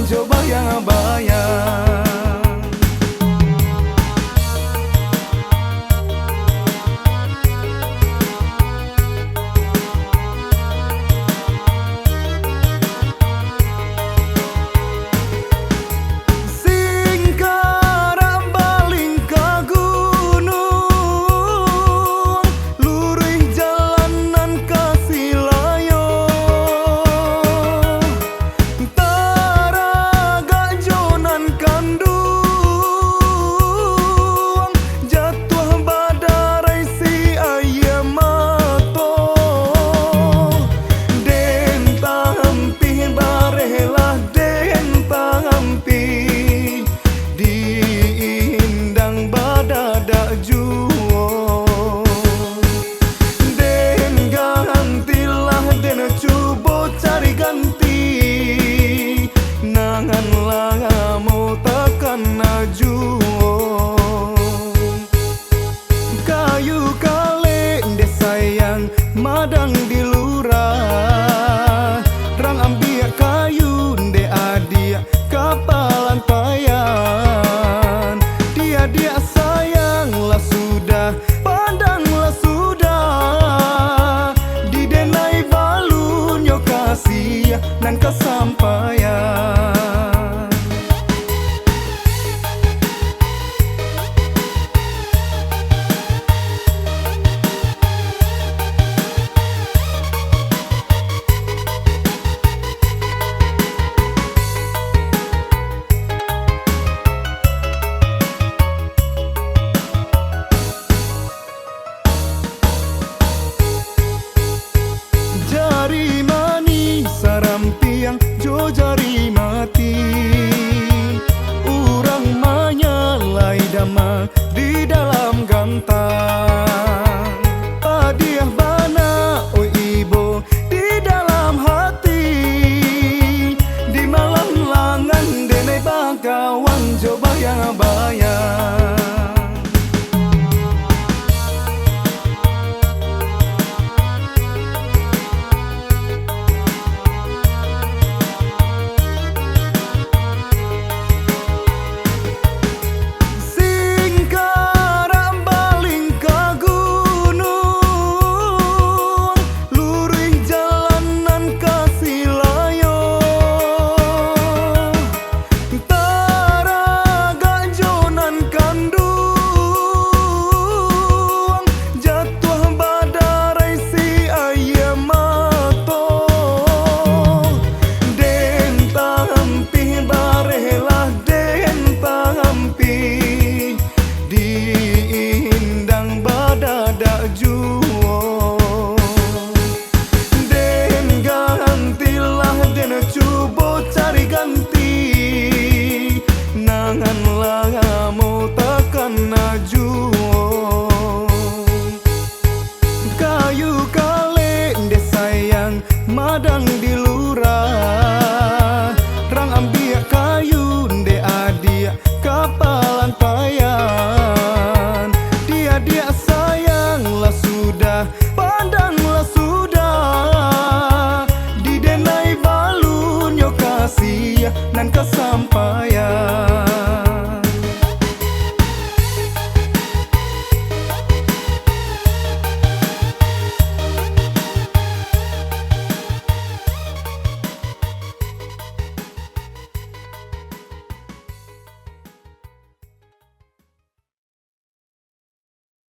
coba yang bayang. Madang di lurah rang ambil kayu nde adia kapalan payan dia sayang lah sudah pandang lah sudah di denai balun yo kasih nan kesampaian. Jari mani sarampiang jo jari mati urang manyalai dama di dalam gantang padiah bana oi ibo di dalam hati di malam langan denai bagawan jo bayang bayang.